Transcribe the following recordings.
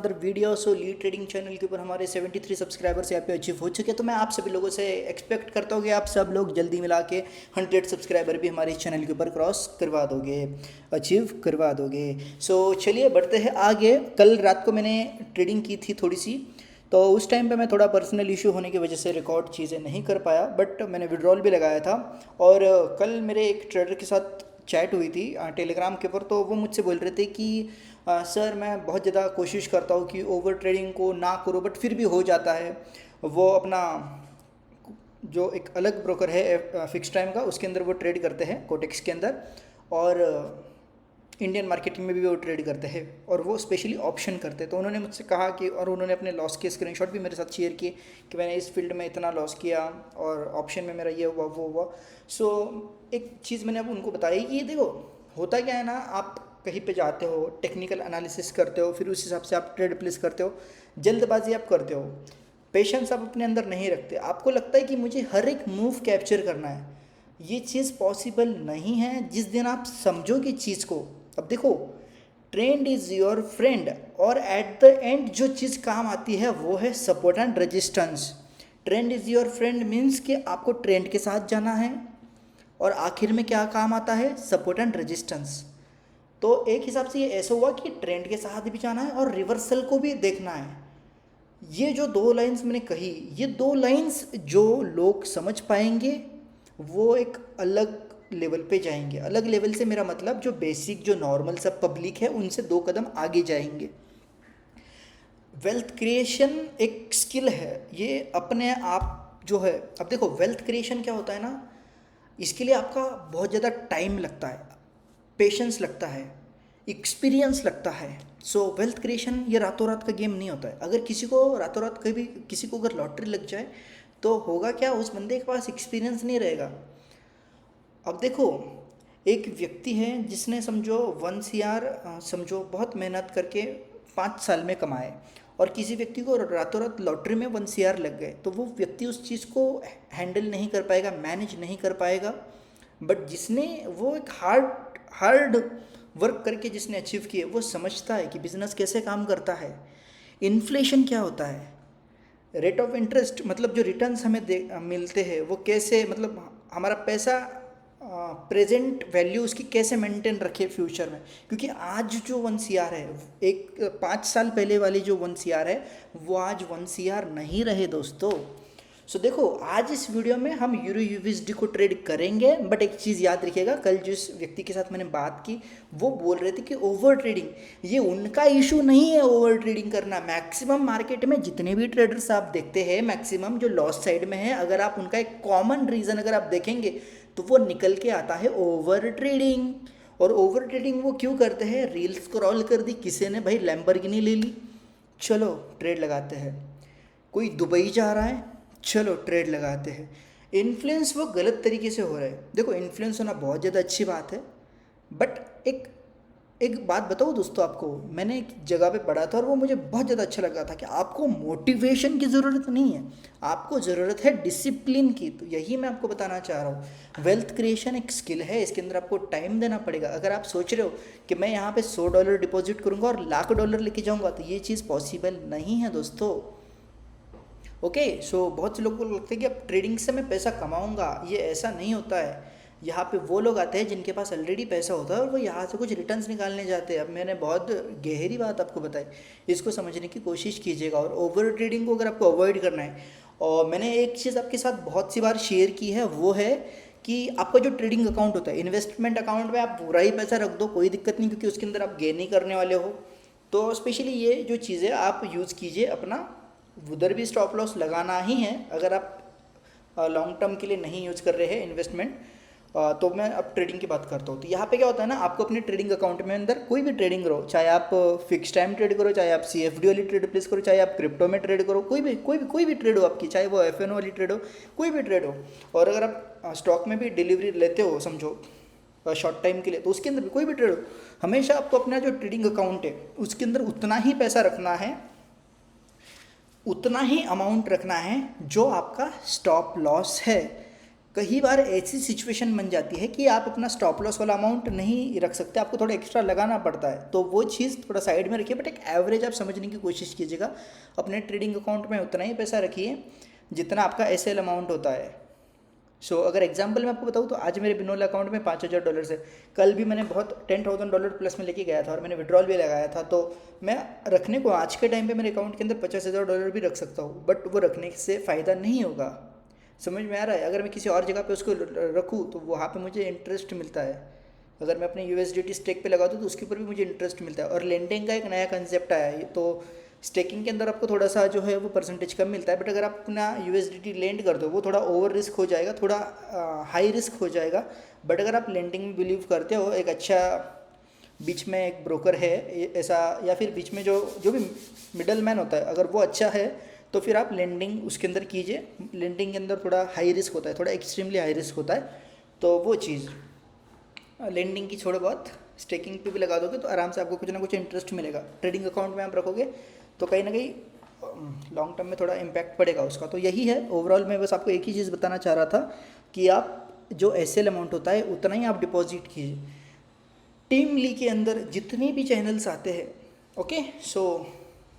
Other videos और lead trading channel के ऊपर हमारे 73 सब्सक्राइबर्स यहाँ पे अचीव हो चुके। तो मैं आप सभी लोगों से एक्सपेक्ट करता हूँ कि आप सब लोग जल्दी मिला के 100 सब्सक्राइबर भी हमारे इस चैनल के ऊपर क्रॉस करवा दोगे, अचीव करवा दोगे। सो चलिए बढ़ते हैं आगे। कल रात को मैंने ट्रेडिंग की थी थोड़ी सी, तो उस टाइम पे मैं थोड़ा पर्सनल इशू होने की वजह से रिकॉर्ड चीज़ें नहीं कर पाया, बट मैंने विड्रॉल भी लगाया था। और कल मेरे एक ट्रेडर के साथ चैट हुई थी टेलीग्राम के ऊपर, तो वो मुझसे बोल रहे थे कि सर मैं बहुत ज़्यादा कोशिश करता हूँ कि ओवर ट्रेडिंग को ना करो, बट फिर भी हो जाता है। वो अपना जो एक अलग ब्रोकर है फिक्स टाइम का, उसके अंदर वो ट्रेड करते हैं कोटेक्स के अंदर, और इंडियन मार्केटिंग में भी वो ट्रेड करते हैं, और वो स्पेशली ऑप्शन करते हैं। तो उन्होंने मुझसे कहा कि, और उन्होंने अपने लॉस के स्क्रीनशॉट भी मेरे साथ शेयर किए कि मैंने इस फील्ड में इतना लॉस किया और ऑप्शन में मेरा ये हुआ वो हुआ। सो एक चीज़ मैंने अब उनको बताई कि ये देखो होता क्या है ना, आप कहीं पे जाते हो, टेक्निकल एनालिसिस करते हो, फिर उस हिसाब से आप ट्रेड प्लेस करते हो, जल्दबाजी आप करते हो, पेशेंस आप अपने अंदर नहीं रखते। आपको लगता है कि मुझे हर एक मूव कैप्चर करना है। ये चीज़ पॉसिबल नहीं है। जिस दिन आप समझोगे चीज़ को, अब देखो ट्रेंड इज़ योर फ्रेंड, और एट द एंड जो चीज़ काम आती है वो है support and resistance. Trend is your friend means कि आपको ट्रेंड के साथ जाना है, और आखिर में क्या काम आता है, सपोर्ट एंड रेजिस्टेंस। तो एक हिसाब से ये ऐसा हुआ कि ट्रेंड के साथ भी जाना है और रिवर्सल को भी देखना है। ये जो दो लाइंस मैंने कही, ये दो लाइंस जो लोग समझ पाएंगे वो एक अलग लेवल पे जाएंगे। अलग लेवल से मेरा मतलब जो बेसिक जो नॉर्मल सब पब्लिक है उनसे 2 कदम आगे जाएंगे। वेल्थ क्रिएशन एक स्किल है, ये अपने आप जो है। अब देखो वेल्थ क्रिएशन क्या होता है ना, इसके लिए आपका बहुत ज़्यादा टाइम लगता है, पेशेंस लगता है, एक्सपीरियंस लगता है। सो वेल्थ क्रिएशन ये रातों रात का गेम नहीं होता है। अगर किसी को रातों रात कभी किसी को अगर लॉटरी लग जाए तो होगा क्या, उस बंदे के पास एक्सपीरियंस नहीं रहेगा। अब देखो एक व्यक्ति है जिसने समझो 1 CR समझो बहुत मेहनत करके 5 साल में कमाए, और किसी व्यक्ति को रातों रात लॉटरी में 1 CR लग गए, तो वो व्यक्ति उस चीज़ को हैंडल नहीं कर पाएगा, मैनेज नहीं कर पाएगा। बट जिसने वो एक हार्ड वर्क करके जिसने अचीव किए, वो समझता है कि बिजनेस कैसे काम करता है, इन्फ्लेशन क्या होता है, रेट ऑफ इंटरेस्ट मतलब जो रिटर्न्स हमें मिलते हैं वो कैसे, मतलब हमारा पैसा प्रेजेंट वैल्यू उसकी कैसे मेंटेन रखे फ्यूचर में। क्योंकि आज जो 1 CR है, एक 5 साल पहले वाली जो 1 CR है, वो आज 1 CR नहीं रहे दोस्तों। सो देखो आज इस वीडियो में हम यूरो यूएसडी को ट्रेड करेंगे, बट एक चीज़ याद रखिएगा, कल जिस व्यक्ति के साथ मैंने बात की वो बोल रहे थे कि ओवर ट्रेडिंग ये उनका इशू नहीं है। ओवर ट्रेडिंग करना मैक्सिमम मार्केट में जितने भी ट्रेडर्स आप देखते हैं, मैक्सिमम जो लॉस साइड में है, अगर आप उनका एक कॉमन रीज़न अगर आप देखेंगे तो वो निकल के आता है ओवर ट्रेडिंग। और ओवर ट्रेडिंग वो क्यों करते हैं, रील्स स्क्रॉल कर दी किसी ने, भाई लैम्बोर्गिनी ले ली, चलो ट्रेड लगाते हैं। कोई दुबई जा रहा है, चलो ट्रेड लगाते हैं। इन्फ्लुएंस वो गलत तरीके से हो रहा है। देखो इन्फ्लुएंस होना बहुत ज़्यादा अच्छी बात है, बट एक एक बात बताऊँ दोस्तों आपको, मैंने एक जगह पे पढ़ा था और वो मुझे बहुत ज़्यादा अच्छा लगा था कि आपको मोटिवेशन की ज़रूरत नहीं है, आपको ज़रूरत है डिसिप्लिन की। तो यही मैं आपको बताना चाह रहा हूँ। वेल्थ क्रिएशन एक स्किल है, इसके अंदर आपको टाइम देना पड़ेगा। अगर आप सोच रहे हो कि मैं यहाँ पे $100 डिपॉजिट करूँगा और $1,00,000 लेके जाऊँगा, तो ये चीज़ पॉसिबल नहीं है दोस्तों। ओके सो बहुत से लोगों को लगता है कि अब ट्रेडिंग से मैं पैसा कमाऊंगा, ये ऐसा नहीं होता है। यहाँ पे वो लोग आते हैं जिनके पास ऑलरेडी पैसा होता है और वो यहाँ से कुछ रिटर्न्स निकालने जाते हैं। अब मैंने बहुत गहरी बात आपको बताई, इसको समझने की कोशिश कीजिएगा। और ओवर ट्रेडिंग को अगर आपको अवॉइड करना है, और मैंने एक चीज़ आपके साथ बहुत सी बार शेयर की है, वो है कि आपका जो ट्रेडिंग अकाउंट होता है, इन्वेस्टमेंट अकाउंट में आप पूरा ही पैसा रख दो, कोई दिक्कत नहीं, क्योंकि उसके अंदर आप गेन नहीं करने वाले हो। तो स्पेशली ये जो चीज़ें आप यूज़ कीजिए अपना, उधर भी स्टॉप लॉस लगाना ही है अगर आप लॉन्ग टर्म के लिए नहीं यूज़ कर रहे हैं इन्वेस्टमेंट। तो मैं अब ट्रेडिंग की बात करता हूँ। तो यहाँ पे क्या होता है ना, आपको अपने ट्रेडिंग अकाउंट में अंदर कोई भी ट्रेडिंग करो, चाहे आप फिक्स टाइम ट्रेड करो, चाहे आप CFD वाली ट्रेड प्लेस करो, चाहे आप क्रिप्टो में ट्रेड करो, कोई भी ट्रेड हो आपकी, चाहे वो FN वाली ट्रेड हो, कोई भी ट्रेड हो। और अगर आप स्टॉक में भी डिलीवरी लेते हो समझो शॉर्ट टाइम के लिए, तो उसके अंदर भी कोई भी ट्रेड हो, हमेशा आपको अपना जो ट्रेडिंग अकाउंट है उसके अंदर उतना ही पैसा रखना है, उतना ही अमाउंट रखना है जो आपका स्टॉप लॉस है। कई बार ऐसी सिचुएशन बन जाती है कि आप अपना स्टॉप लॉस वाला अमाउंट नहीं रख सकते, आपको थोड़ा एक्स्ट्रा लगाना पड़ता है, तो वो चीज़ थोड़ा साइड में रखिए, बट एक एवरेज आप समझने की कोशिश कीजिएगा। अपने ट्रेडिंग अकाउंट में उतना ही पैसा रखिए जितना आपका एस एल अमाउंट होता है। अगर एग्जांपल मैं आपको बताऊँ तो आज मेरे बिनोला अकाउंट में $5,000 है। कल भी मैंने बहुत $10,000 प्लस में लेके गया था और मैंने विड्रॉल भी लगाया था, तो मैं रखने को आज के टाइम पे मेरे अकाउंट के अंदर $50,000 भी रख सकता हूँ, बट वो रखने से फ़ायदा नहीं होगा। समझ में आ रहा है? अगर मैं किसी और जगह पे उसको रखूँ तो वहाँ पे मुझे इंटरेस्ट मिलता है। अगर मैं अपने USDT स्टेक पे लगा दूँ तो उसके ऊपर भी मुझे इंटरेस्ट मिलता है। और लेंडिंग का एक नया कंसेप्ट आया है, तो स्टेकिंग के अंदर आपको थोड़ा सा जो है वो परसेंटेज कम मिलता है, बट अगर आप अपना USDT लेंड कर दो वो थोड़ा ओवर रिस्क हो जाएगा, थोड़ा हाई रिस्क हो जाएगा। बट अगर आप लेंडिंग में बिलीव करते हो, एक अच्छा बीच में एक ब्रोकर है ऐसा, या फिर बीच में जो जो भी मिडल मैन होता है, अगर वो अच्छा है तो फिर आप लेंडिंग उसके अंदर कीजिए। लेंडिंग के अंदर थोड़ा हाई रिस्क होता है, थोड़ा एक्सट्रीमली हाई रिस्क होता है, तो वो चीज़ लेंडिंग की छोड़ो बहुत, स्टेकिंग पे भी लगा दोगे तो आराम से आपको कुछ ना कुछ इंटरेस्ट मिलेगा। ट्रेडिंग अकाउंट में आप रखोगे तो कहीं ना कहीं लॉन्ग टर्म में थोड़ा इम्पैक्ट पड़ेगा उसका। तो यही है ओवरऑल, मैं बस आपको एक ही चीज़ बताना चाह रहा था कि आप जो एस एल अमाउंट होता है उतना ही आप डिपॉजिट कीजिए। टीम ली के अंदर जितने भी चैनल्स आते हैं, ओके,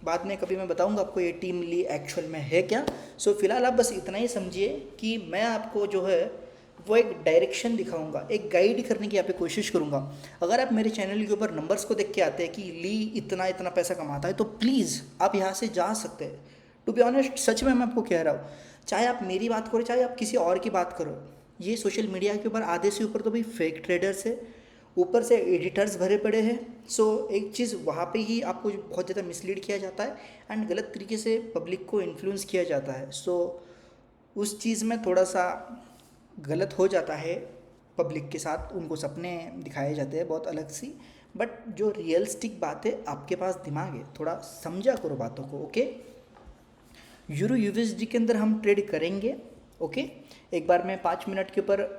बाद में कभी मैं बताऊंगा आपको ये टीम ली एक्चुअल में है क्या। फिलहाल आप बस इतना ही समझिए कि मैं आपको जो है वो एक डायरेक्शन दिखाऊंगा, एक गाइड करने की यहाँ पे कोशिश करूंगा। अगर आप मेरे चैनल के ऊपर नंबर्स को देख के आते हैं कि ली इतना इतना पैसा कमाता है, तो प्लीज़ आप यहाँ से जा सकते हैं। टू बी ऑनेस्ट, सच में मैं आपको कह रहा हूँ, चाहे आप मेरी बात करो चाहे आप किसी और की बात करो, ये सोशल मीडिया के ऊपर आधे से ऊपर तो भाई फेक ट्रेडर्स है, ऊपर से एडिटर्स भरे पड़े हैं। एक चीज़ वहाँ पे ही आपको बहुत ज़्यादा मिसलीड किया जाता है एंड गलत तरीके से पब्लिक को इन्फ्लुएंस किया जाता है। उस चीज़ में थोड़ा सा गलत हो जाता है पब्लिक के साथ, उनको सपने दिखाए जाते हैं बहुत अलग सी, बट जो रियलिस्टिक बात है, आपके पास दिमाग है, थोड़ा समझा करो बातों को, ओके। यूरो USD के अंदर हम ट्रेड करेंगे, ओके। एक बार मैं 5 मिनट के ऊपर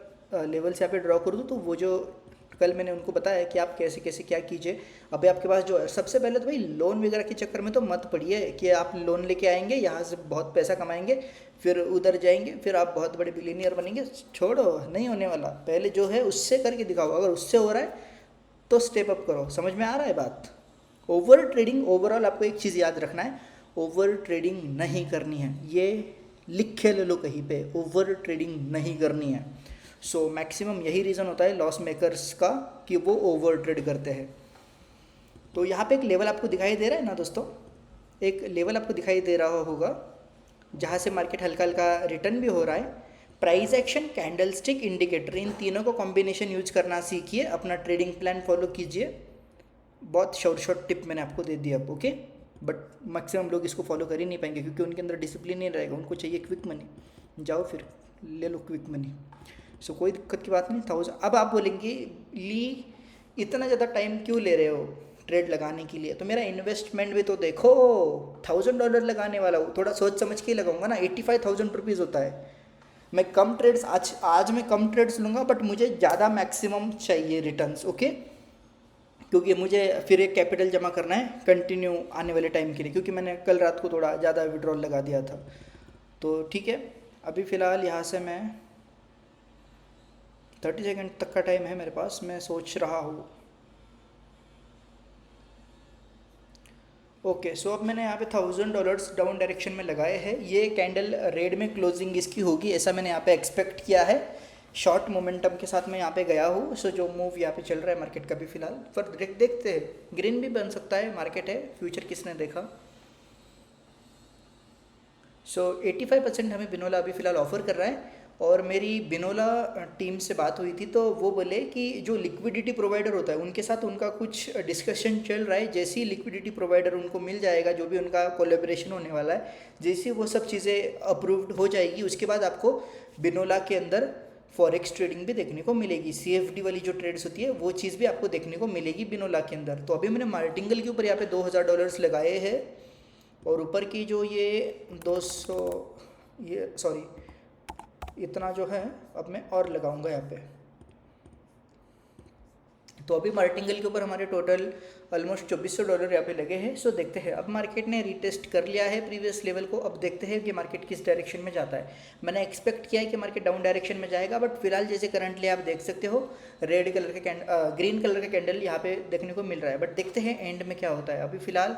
लेवल से यहाँ पे ड्रॉ कर दूँ, तो वो जो कल मैंने उनको बताया कि आप कैसे कैसे क्या कीजिए। अभी आपके पास जो है, सबसे पहले तो भाई लोन वगैरह के चक्कर में तो मत पड़िए कि आप लोन लेके आएंगे यहाँ से बहुत पैसा कमाएंगे फिर उधर जाएंगे फिर आप बहुत बड़े बिलियनियर बनेंगे। छोड़ो, नहीं होने वाला। पहले जो है उससे करके दिखाओ, अगर उससे हो रहा है तो स्टेप अप करो। समझ में आ रहा है बात? ओवर ट्रेडिंग, ओवरऑल आपको एक चीज़ याद रखना है, ओवर ट्रेडिंग नहीं करनी है। ये लिख के ले लो कहीं पे, ओवर ट्रेडिंग नहीं करनी है। मैक्सिमम यही रीज़न होता है लॉस मेकर्स का कि वो ओवर ट्रेड करते हैं। तो यहाँ पे एक लेवल आपको दिखाई दे रहा है ना दोस्तों, एक लेवल आपको दिखाई दे रहा होगा जहाँ से मार्केट हल्का हल्का रिटर्न भी हो रहा है। Price action, candlestick, indicator, इन तीनों को कॉम्बिनेशन यूज करना सीखिए, अपना ट्रेडिंग प्लान फॉलो कीजिए। बहुत शॉर्ट टिप मैंने आपको दे दिया, ओके। बट मैक्सिमम लोग इसको फॉलो कर ही नहीं पाएंगे क्योंकि उनके अंदर डिसिप्लिन नहीं रहेगा, उनको चाहिए क्विक मनी। जाओ फिर ले लो क्विक मनी। कोई दिक्कत की बात नहीं। 1000, अब आप बोलेंगे ली इतना ज़्यादा टाइम क्यों ले रहे हो ट्रेड लगाने के लिए, तो मेरा इन्वेस्टमेंट भी तो देखो। $1000 लगाने वाला हूँ, थोड़ा सोच समझ के ही लगाऊंगा ना। 85,000 रुपीज़ होता है। मैं कम ट्रेड्स आज मैं कम ट्रेड्स लूँगा, बट मुझे ज़्यादा मैक्सिमम चाहिए रिटर्न्स, ओके। क्योंकि मुझे फिर एक कैपिटल जमा करना है कंटिन्यू आने वाले टाइम के लिए, क्योंकि मैंने कल रात को थोड़ा ज़्यादा विड्रॉल लगा दिया था। तो ठीक है, अभी फ़िलहाल यहाँ से मैं 30 सेकेंड तक का टाइम है मेरे पास, मैं सोच रहा हूँ। ओके, अब मैंने यहाँ पे $1000 डाउन डायरेक्शन में लगाए हैं। ये कैंडल रेड में क्लोजिंग इसकी होगी ऐसा मैंने यहाँ पे एक्सपेक्ट किया है। शॉर्ट मोमेंटम के साथ मैं यहाँ पे गया हूँ। जो मूव यहाँ पे चल रहा है मार्केट का भी फिलहाल, पर देखते हैं, ग्रीन भी बन सकता है, मार्केट है, फ्यूचर किसने देखा। 85% हमें बिनोला अभी फ़िलहाल ऑफ़र कर रहा है। और मेरी बिनोला टीम से बात हुई थी, तो वो बोले कि जो लिक्विडिटी प्रोवाइडर होता है उनके साथ उनका कुछ डिस्कशन चल रहा है। जैसे ही लिक्विडिटी प्रोवाइडर उनको मिल जाएगा, जो भी उनका कोलैबोरेशन होने वाला है, जैसे वो सब चीज़ें अप्रूव्ड हो जाएगी, उसके बाद आपको बिनोला के अंदर फॉरेक्स ट्रेडिंग भी देखने को मिलेगी। CFD वाली जो ट्रेड्स होती है वो चीज़ भी आपको देखने को मिलेगी बिनोला के अंदर। तो अभी मैंने मार्टिंगल के ऊपर यहाँ पे $2000 लगाए हैं, और ऊपर की जो ये 200, ये सॉरी इतना जो है अब मैं और लगाऊंगा यहाँ पे। तो अभी मार्टिंगल के ऊपर हमारे टोटल ऑलमोस्ट $2400 यहाँ पे लगे हैं। सो देखते हैं, अब मार्केट ने रीटेस्ट कर लिया है प्रीवियस लेवल को। अब देखते हैं कि मार्केट किस डायरेक्शन में जाता है। मैंने एक्सपेक्ट किया है कि मार्केट डाउन डायरेक्शन में जाएगा, बट फिलहाल जैसे करंटली आप देख सकते हो रेड कलर का ग्रीन कलर का कैंडल यहाँ पे देखने को मिल रहा है। बट देखते हैं एंड में क्या होता है। अभी फिलहाल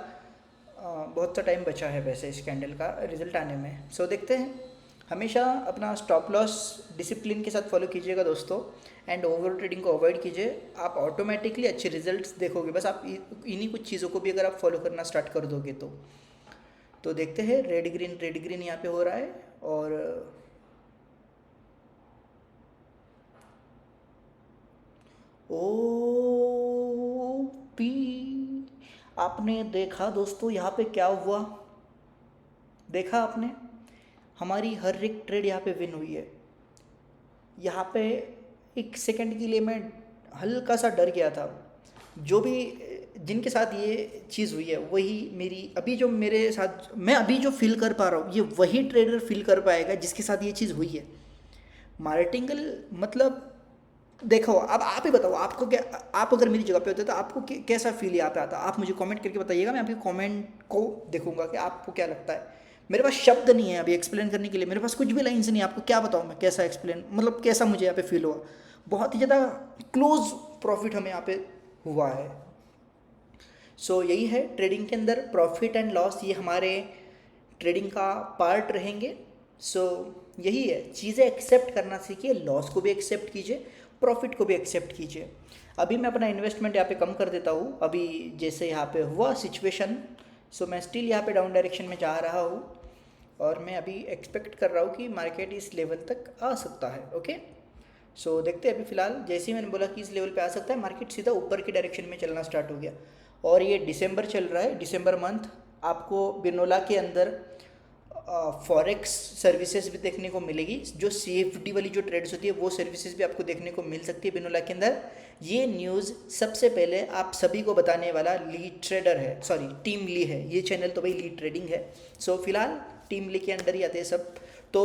बहुत सा टाइम बचा है वैसे इस कैंडल का रिजल्ट आने में। सो देखते हैं। हमेशा अपना स्टॉप लॉस डिसिप्लिन के साथ फॉलो कीजिएगा दोस्तों, एंड ओवर ट्रेडिंग को अवॉइड कीजिए। आप ऑटोमेटिकली अच्छे रिजल्ट्स देखोगे, बस आप इन्हीं कुछ चीज़ों को भी अगर आप फॉलो करना स्टार्ट कर दोगे तो देखते हैं रेड ग्रीन यहाँ पे हो रहा है। और ओ पी, आपने देखा दोस्तों यहाँ पे क्या हुआ, देखा आपने, हमारी हर एक ट्रेड यहाँ पे विन हुई है। यहाँ पे एक सेकंड के लिए मैं हल्का सा डर गया था। जो भी जिनके साथ ये चीज़ हुई है वही मेरी अभी जो मेरे साथ मैं अभी जो फील कर पा रहा हूँ, ये वही ट्रेडर फील कर पाएगा जिसके साथ ये चीज़ हुई है। मार्टिंगल मतलब देखो, अब आप ही बताओ आपको क्या, आप अगर मेरी जगह पे होते तो आपको कैसा फील यहाँ पे आता। आप मुझे कमेंट करके बताइएगा, मैं आपके कमेंट को देखूंगा कि आपको क्या लगता है। मेरे पास शब्द नहीं है अभी एक्सप्लेन करने के लिए, मेरे पास कुछ भी लाइन्स नहीं है। आपको क्या बताऊँ मैं, कैसा एक्सप्लेन, मतलब कैसा मुझे यहाँ पे फील हुआ। बहुत ही ज़्यादा क्लोज प्रॉफिट हमें यहाँ पे हुआ है। सो यही है ट्रेडिंग के अंदर प्रॉफिट एंड लॉस, ये हमारे ट्रेडिंग का पार्ट रहेंगे। सो यही है, चीज़ें एक्सेप्ट करना सीखिए, लॉस को भी एक्सेप्ट कीजिए, प्रॉफिट को भी एक्सेप्ट कीजिए। अभी मैं अपना इन्वेस्टमेंट यहाँ पे कम कर देता हूँ, अभी जैसे यहाँ पे हुआ सिचुएशन। सो मैं स्टिल यहाँ पे डाउन डायरेक्शन में जा रहा हूँ, और मैं अभी एक्सपेक्ट कर रहा हूँ कि मार्केट इस लेवल तक आ सकता है। ओके, सो देखते हैं। अभी फिलहाल जैसे ही मैंने बोला कि इस लेवल पे आ सकता है, मार्केट सीधा ऊपर की डायरेक्शन में चलना स्टार्ट हो गया। और ये दिसंबर चल रहा है, दिसंबर मंथ। आपको बिनोला के अंदर फॉरेक्स सर्विसेज भी देखने को मिलेगी, जो CFD वाली जो ट्रेड्स होती है वो सर्विसेज भी आपको देखने को मिल सकती है बिनोला के अंदर। ये न्यूज़ सबसे पहले आप सभी को बताने वाला लीड ट्रेडर है, सॉरी टीम ली है। ये चैनल तो भाई लीड ट्रेडिंग है। सो फिलहाल टीम ली के अंडर ही आते हैं सब। तो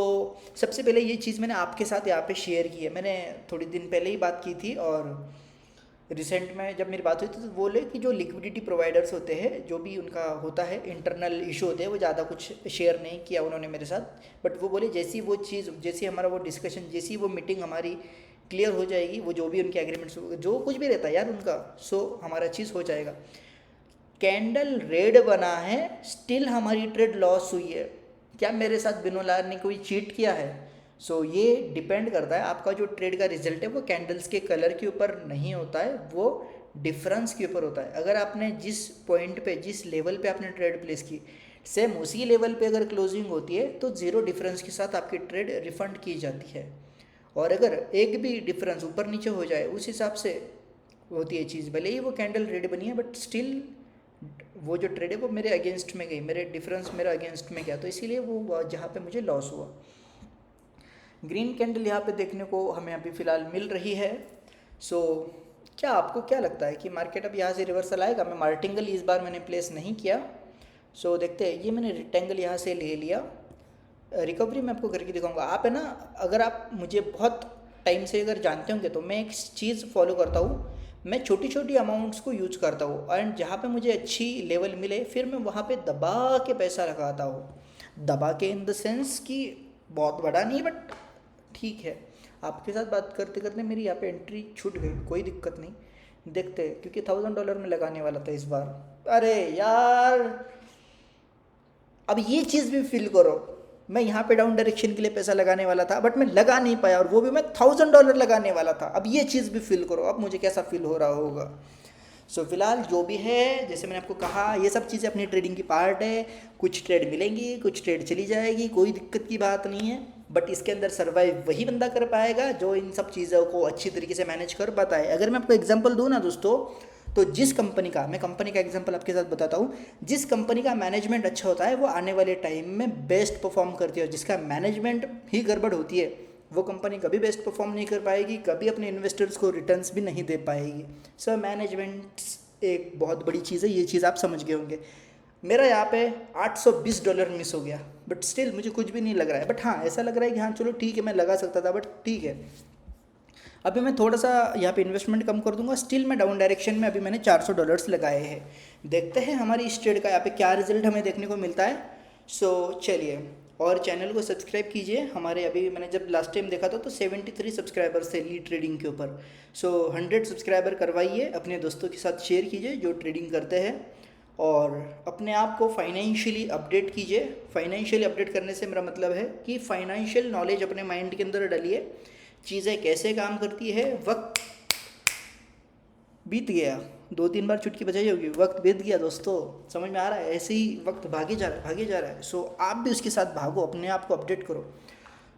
सबसे पहले ये चीज़ मैंने आपके साथ यहाँ पे शेयर की है। मैंने थोड़ी दिन पहले ही बात की थी, और रिसेंट में जब मेरी बात हुई थी तो बोले कि जो लिक्विडिटी प्रोवाइडर्स होते हैं, जो भी उनका होता है इंटरनल इशू होते हैं, वो ज़्यादा कुछ शेयर नहीं किया उन्होंने मेरे साथ। बट वो बोले जैसी वो चीज़, जैसी हमारा वो डिस्कशन, जैसी वो मीटिंग हमारी क्लियर हो जाएगी, वो जो भी उनके एग्रीमेंट्स जो कुछ भी रहता है यार उनका, सो हमारा चीज़ हो जाएगा। कैंडल रेड बना है, स्टिल हमारी ट्रेड लॉस हुई है। क्या मेरे साथ बिनोला ने कोई चीट किया है? सो ये डिपेंड करता है, आपका जो ट्रेड का रिजल्ट है वो कैंडल्स के कलर के ऊपर नहीं होता है, वो डिफरेंस के ऊपर होता है। अगर आपने जिस पॉइंट पे, जिस लेवल पे आपने ट्रेड प्लेस की, सेम उसी लेवल पे अगर क्लोजिंग होती है तो ज़ीरो डिफरेंस के साथ आपकी ट्रेड रिफंड की जाती है। और अगर एक भी डिफरेंस ऊपर नीचे हो जाए, उस हिसाब से होती है चीज़। भले ही वो कैंडल रेड बनी है, बट स्टिल वो जो ट्रेड है वो मेरे अगेंस्ट में गई, मेरे डिफरेंस मेरा अगेंस्ट में गया, तो इसीलिए वो जहाँ पे मुझे लॉस हुआ। ग्रीन कैंडल यहाँ पे देखने को हमें अभी फ़िलहाल मिल रही है। सो क्या आपको क्या लगता है कि मार्केट अब यहाँ से रिवर्सल आएगा? मैं मार्टिंगल इस बार मैंने प्लेस नहीं किया। सो देखते हैं, ये मैंने रेक्टेंगल यहाँ से ले लिया। रिकवरी मैं आपको करके दिखाऊंगा। आप है ना, अगर आप मुझे बहुत टाइम से अगर जानते होंगे तो मैं एक चीज़ फॉलो करता हूँ, मैं छोटी छोटी अमाउंट्स को यूज करता हूँ, एंड जहाँ पे मुझे अच्छी लेवल मिले फिर मैं वहाँ पे दबा के पैसा लगाता हूँ। दबा के इन द सेंस कि बहुत बड़ा नहीं, बट ठीक है। आपके साथ बात करते करते मेरी यहाँ पे एंट्री छूट गई, कोई दिक्कत नहीं, देखते हैं, क्योंकि $1000 में लगाने वाला था इस बार। अरे यार, अब ये चीज़ भी फील करो, मैं यहाँ पे डाउन डायरेक्शन के लिए पैसा लगाने वाला था, बट मैं लगा नहीं पाया, और वो भी मैं $1000 लगाने वाला था। अब ये चीज़ भी फील करो, अब मुझे कैसा फील हो रहा होगा। सो फिलहाल जो भी है, जैसे मैंने आपको कहा, ये सब चीज़ें अपनी ट्रेडिंग की पार्ट है। कुछ ट्रेड मिलेंगी, कुछ ट्रेड चली जाएगी, कोई दिक्कत की बात नहीं है, बट इसके अंदर सर्वाइव वही बंदा कर पाएगा जो इन सब चीज़ों को अच्छी तरीके से मैनेज कर पाता है। अगर मैं आपको एग्जांपल दूँ ना दोस्तों, तो जिस कंपनी का, मैं कंपनी का एग्जांपल आपके साथ बताता हूँ, जिस कंपनी का मैनेजमेंट अच्छा होता है वो आने वाले टाइम में बेस्ट परफॉर्म करती है, और जिसका मैनेजमेंट ही गड़बड़ होती है वो कंपनी कभी बेस्ट परफॉर्म नहीं कर पाएगी, कभी अपने इन्वेस्टर्स को रिटर्न्स भी नहीं दे पाएगी। सो मैनेजमेंट एक बहुत बड़ी चीज़ है, ये चीज़ आप समझ गए होंगे। मेरा यहाँ पे $820 मिस हो गया, बट स्टिल मुझे कुछ भी नहीं लग रहा है। बट हाँ, ऐसा लग रहा है कि हाँ चलो ठीक है, मैं लगा सकता था, बट ठीक है। अभी मैं थोड़ा सा यहाँ पे इन्वेस्टमेंट कम कर दूंगा, स्टिल मैं डाउन डायरेक्शन में अभी मैंने $400 लगाए हैं। देखते हैं हमारी इस ट्रेड का यहाँ पे क्या रिजल्ट हमें देखने को मिलता है। सो चलिए, और चैनल को सब्सक्राइब कीजिए। हमारे अभी मैंने जब लास्ट टाइम देखा था तो 73 सब्सक्राइबर्स थे लीड ट्रेडिंग के ऊपर। सो 100 सब्सक्राइबर करवाइए, अपने दोस्तों के साथ शेयर कीजिए जो ट्रेडिंग करते हैं, और अपने आप को फाइनेंशियली अपडेट कीजिए। फाइनेंशियली अपडेट करने से मेरा मतलब है कि फाइनेंशियल नॉलेज अपने माइंड के अंदर डालिए, चीज़ें कैसे काम करती है। वक्त बीत गया, 2-3 बार चुटकी बजाई होगी, वक्त बीत गया दोस्तों, समझ में आ रहा है? ऐसे ही वक्त भागे जा रहा है, भागे जा रहा है। सो आप भी उसके साथ भागो, अपने आप को अपडेट करो।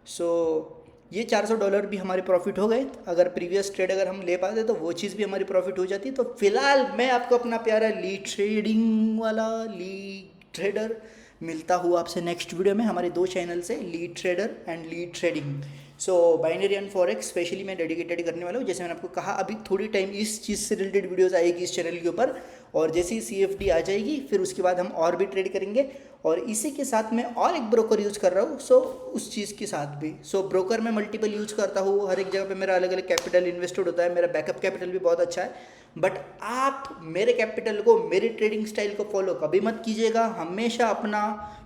सो ये $400 भी हमारे प्रॉफिट हो गए। अगर प्रीवियस ट्रेड अगर हम ले पाते तो वो चीज़ भी हमारी प्रॉफिट हो जाती। तो फिलहाल मैं आपको अपना प्यारा लीड ट्रेडिंग वाला लीड ट्रेडर मिलता हूँ आपसे नेक्स्ट वीडियो में, हमारे 2 चैनल से, lead trader and lead trading. So binary and forex specially मैं डेडिकेटेड करने वाला हूँ। जैसे मैंने आपको कहा, अभी थोड़ी टाइम इस चीज़ से रिलेटेड वीडियोस आएगी इस चैनल के ऊपर, और जैसे ही CFD आ जाएगी फिर उसके बाद हम और भी ट्रेड करेंगे। और इसी के साथ मैं और एक ब्रोकर यूज़ कर रहा हूँ, सो उस चीज़ के साथ भी। सो ब्रोकर मैं मल्टीपल यूज़ करता हूँ, हर एक जगह पे मेरा अलग अलग कैपिटल इन्वेस्टेड होता है, मेरा बैकअप कैपिटल भी बहुत अच्छा है। बट आप मेरे कैपिटल को, मेरे ट्रेडिंग स्टाइल को फॉलो कभी मत कीजिएगा। हमेशा अपना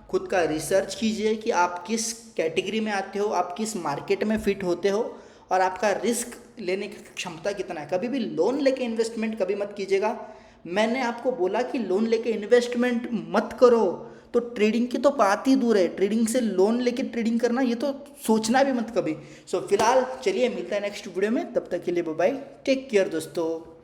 खुद का रिसर्च कीजिए कि आप किस कैटेगरी में आते हो, आप किस मार्केट में फिट होते हो, और आपका रिस्क लेने की क्षमता कितना है। कभी भी लोन लेके इन्वेस्टमेंट कभी मत कीजिएगा। मैंने आपको बोला कि लोन लेके इन्वेस्टमेंट मत करो, तो ट्रेडिंग की तो बात ही दूर है, ट्रेडिंग से लोन लेके ट्रेडिंग करना ये तो सोचना भी मत कभी। सो फिलहाल चलिए, मिलता है नेक्स्ट वीडियो में, तब तक के लिए बाय बाय, टेक केयर दोस्तों।